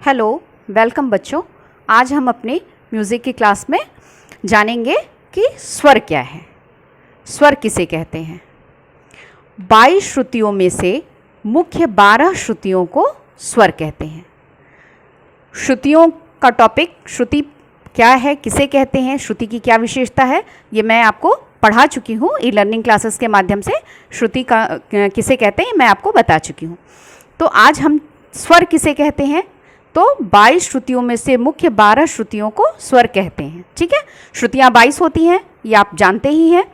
Hello, welcome बच्चों। आज हम अपने म्यूज़िक की क्लास में जानेंगे कि स्वर क्या है, स्वर किसे कहते हैं। 22 श्रुतियों में से मुख्य 12 श्रुतियों को स्वर कहते हैं। श्रुतियों का टॉपिक, श्रुति क्या है, किसे कहते हैं, श्रुति की क्या विशेषता है, ये मैं आपको पढ़ा चुकी हूँ। ई लर्निंग क्लासेस के माध्यम से श्रुति का किसे कहते हैं मैं आपको बता चुकी हूँ। तो आज हम स्वर किसे कहते हैं, तो 22 श्रुतियों में से मुख्य 12 श्रुतियों को स्वर कहते हैं। ठीक है, श्रुतियाँ 22 होती हैं, ये आप जानते ही हैं।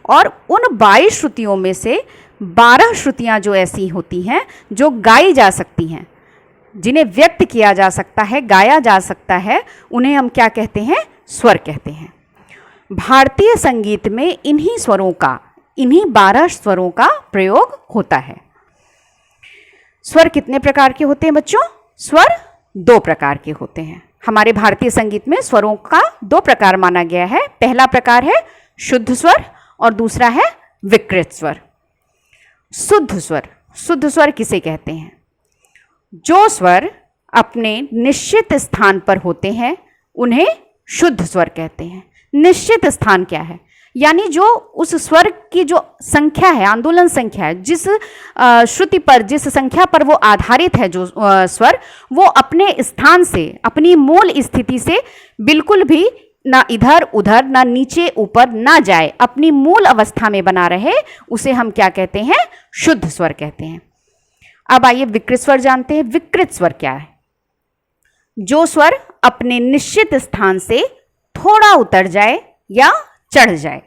और उन 22 श्रुतियों में से 12 श्रुतियाँ जो ऐसी होती हैं जो गाई जा सकती हैं, जिन्हें व्यक्त किया जा सकता है, गाया जा सकता है, उन्हें हम क्या कहते हैं, स्वर कहते हैं। भारतीय संगीत में इन्हीं स्वरों का, इन्हीं 12 स्वरों का प्रयोग होता है। स्वर कितने प्रकार के होते हैं बच्चों? स्वर 2 प्रकार के होते हैं। हमारे भारतीय संगीत में स्वरों का 2 प्रकार माना गया है। पहला प्रकार है शुद्ध स्वर और दूसरा है विकृत स्वर। शुद्ध स्वर, शुद्ध स्वर किसे कहते हैं? जो स्वर अपने निश्चित स्थान पर होते हैं उन्हें शुद्ध स्वर कहते हैं। निश्चित स्थान क्या है? यानी जो उस स्वर की जो संख्या है, आंदोलन संख्या है, जिस श्रुति पर, जिस संख्या पर वो आधारित है, जो स्वर, वो अपने स्थान से, अपनी मूल स्थिति से बिल्कुल भी ना इधर उधर, ना नीचे ऊपर ना जाए, अपनी मूल अवस्था में बना रहे, उसे हम क्या कहते हैं? शुद्ध स्वर कहते हैं। अब आइए विकृत स्वर जानते हैं। विकृत स्वर क्या है? जो स्वर अपने निश्चित स्थान से थोड़ा उतर जाए या चढ़ जाए,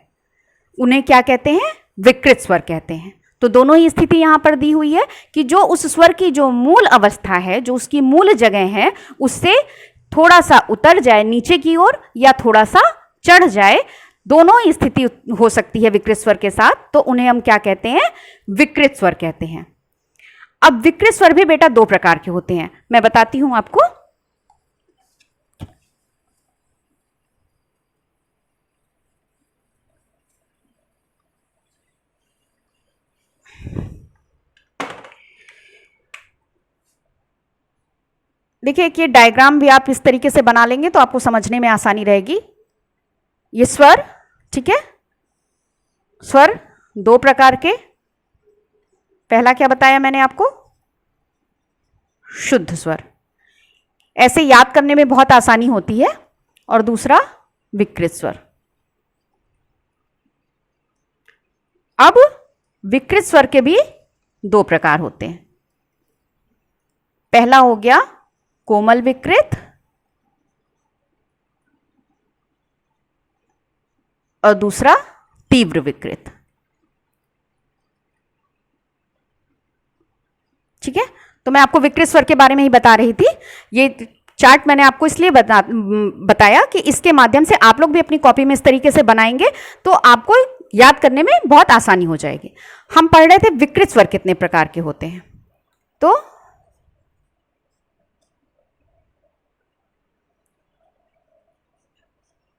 उन्हें क्या कहते हैं? विकृत स्वर कहते हैं। तो दोनों ही स्थिति यहाँ पर दी हुई है कि जो उस स्वर की जो मूल अवस्था है, जो उसकी मूल जगह है, उससे थोड़ा सा उतर जाए नीचे की ओर या थोड़ा सा चढ़ जाए, दोनों ही स्थिति हो सकती है विकृत स्वर के साथ, तो उन्हें हम क्या कहते हैं? विकृत स्वर कहते हैं। अब विकृत स्वर भी बेटा 2 प्रकार के होते हैं, मैं बताती हूं आपको। देखिए कि डायग्राम भी आप इस तरीके से बना लेंगे तो आपको समझने में आसानी रहेगी। ये स्वर, ठीक है, स्वर 2 प्रकार के। पहला क्या बताया मैंने आपको? शुद्ध स्वर, ऐसे याद करने में बहुत आसानी होती है। और दूसरा विकृत स्वर। अब विकृत स्वर के भी 2 प्रकार होते हैं। पहला हो गया कोमल विकृत और दूसरा तीव्र विकृत। ठीक है, तो मैं आपको विकृत स्वर के बारे में ही बता रही थी। ये चार्ट मैंने आपको इसलिए बताया कि इसके माध्यम से आप लोग भी अपनी कॉपी में इस तरीके से बनाएंगे तो आपको याद करने में बहुत आसानी हो जाएगी। हम पढ़ रहे थे विकृत स्वर कितने प्रकार के होते हैं। तो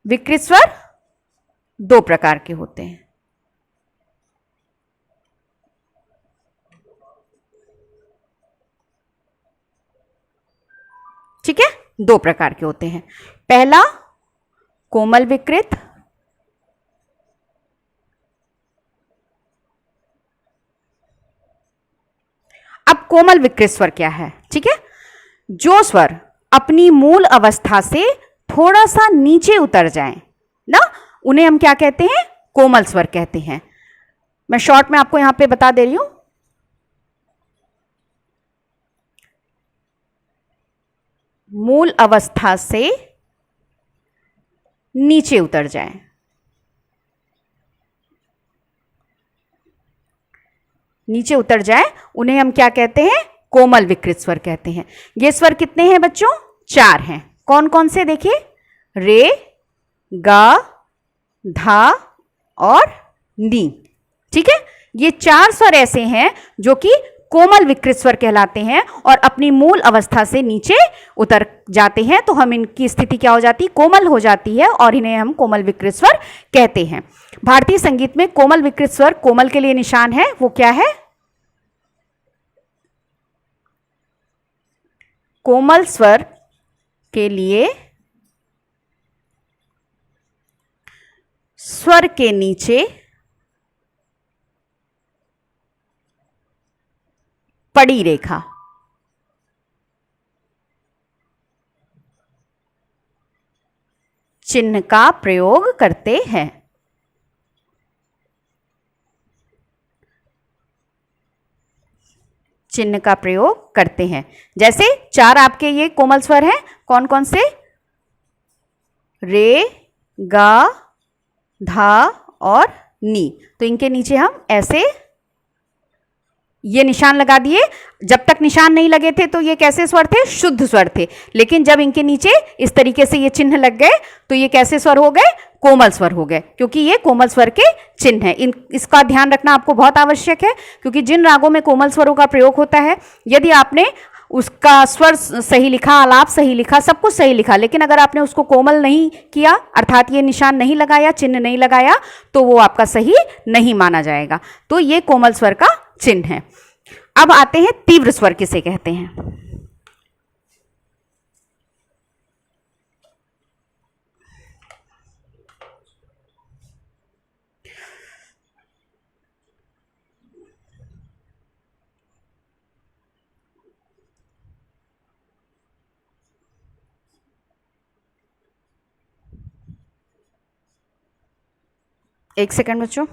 विकृत स्वर 2 प्रकार के होते हैं। ठीक है, 2 प्रकार के होते हैं। पहला कोमल विकृत, अब कोमल विकृत स्वर क्या है? ठीक है, जो स्वर अपनी मूल अवस्था से थोड़ा सा नीचे उतर जाए ना, उन्हें हम क्या कहते हैं? कोमल स्वर कहते हैं। मैं शॉर्ट में आपको यहां पे बता दे रही हूं। मूल अवस्था से नीचे उतर जाए, नीचे उतर जाए, उन्हें हम क्या कहते हैं? कोमल विकृत स्वर कहते हैं। ये स्वर कितने हैं बच्चों? 4 हैं। कौन कौन से? देखिए, रे, गा, धा और नी। ठीक है, ये 4 स्वर ऐसे हैं जो कि कोमल विकृत स्वर कहलाते हैं और अपनी मूल अवस्था से नीचे उतर जाते हैं, तो हम इनकी स्थिति क्या हो जाती है? कोमल हो जाती है और इन्हें हम कोमल विकृत स्वर कहते हैं। भारतीय संगीत में कोमल विकृत स्वर, कोमल के लिए निशान है, वो क्या है? कोमल स्वर के लिए स्वर के नीचे पड़ी रेखा। चिन्ह का प्रयोग करते हैं। चिन्ह का प्रयोग करते हैं। जैसे 4 आपके ये कोमल स्वर हैं, कौन कौन से? रे, गा, धा और नी। तो इनके नीचे हम ऐसे ये निशान लगा दिए। जब तक निशान नहीं लगे थे तो ये कैसे स्वर थे? शुद्ध स्वर थे। लेकिन जब इनके नीचे इस तरीके से ये चिन्ह लग गए तो ये कैसे स्वर हो गए? कोमल स्वर हो गए, क्योंकि ये कोमल स्वर के चिन्ह है। इसका ध्यान रखना आपको बहुत आवश्यक है, क्योंकि जिन रागों में कोमल स्वरों का प्रयोग होता है, यदि आपने उसका स्वर सही लिखा, आलाप सही लिखा, सब कुछ सही लिखा, लेकिन अगर आपने उसको कोमल नहीं किया, अर्थात ये निशान नहीं लगाया, चिन्ह नहीं लगाया, तो वो आपका सही नहीं माना जाएगा। तो ये कोमल स्वर का चिन्ह है। अब आते हैं तीव्र स्वर किसे कहते हैं। एक सेकंड बच्चों।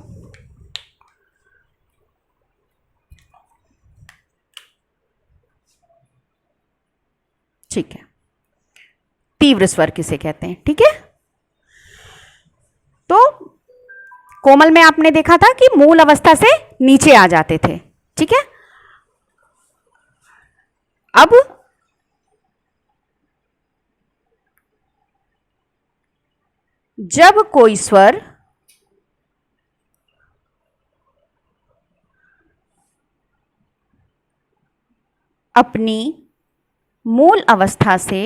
ठीक है, तीव्र स्वर किसे कहते हैं? ठीक है, तो कोमल में आपने देखा था कि मूल अवस्था से नीचे आ जाते थे। ठीक है, अब जब कोई स्वर अपनी मूल अवस्था से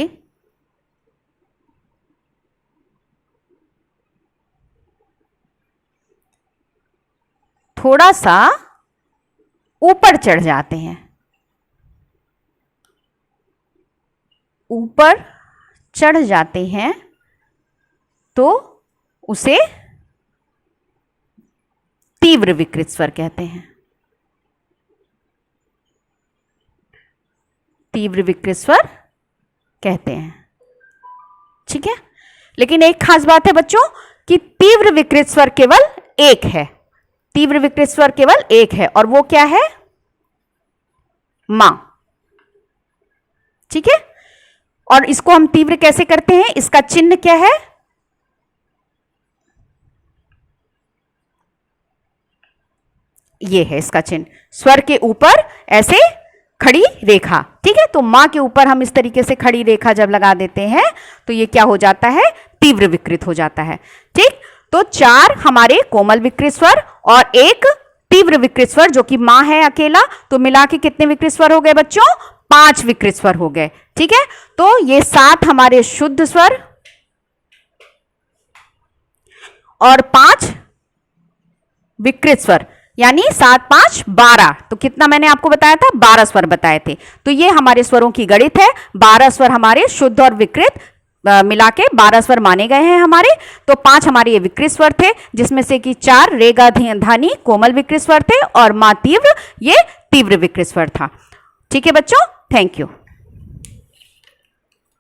थोड़ा सा ऊपर चढ़ जाते हैं, ऊपर चढ़ जाते हैं, तो उसे तीव्र विकृत स्वर कहते हैं। तीव्र विकृत स्वर कहते हैं। ठीक है, लेकिन एक खास बात है बच्चों कि तीव्र विकृत स्वर केवल एक है। तीव्र विकृत स्वर केवल एक है, और वो क्या है? मां। ठीक है, और इसको हम तीव्र कैसे करते हैं? इसका चिन्ह क्या है? ये है इसका चिन्ह, स्वर के ऊपर ऐसे खड़ी रेखा। ठीक है, तो मां के ऊपर हम इस तरीके से खड़ी रेखा जब लगा देते हैं तो ये क्या हो जाता है? तीव्र विकृत हो जाता है। ठीक, तो 4 हमारे कोमल विकृत स्वर और एक तीव्र विकृत स्वर जो कि मां है अकेला, तो मिला के कितने विकृत स्वर हो गए बच्चों? 5 विकृत स्वर हो गए। ठीक है, तो ये 7 हमारे शुद्ध स्वर और 5 विकृत स्वर, यानी 7 5 12। तो कितना मैंने आपको बताया था? 12 स्वर बताए थे। तो ये हमारे स्वरों की गणित है। 12 स्वर हमारे शुद्ध और विकृत मिला के 12 स्वर माने गए हैं हमारे। तो 5 हमारे ये विकृत स्वर थे, जिसमें से कि 4 रेगा धानी कोमल विकृत स्वर थे और मां तीव्र ये तीव्र विकृत स्वर था। ठीक है बच्चों, थैंक यू।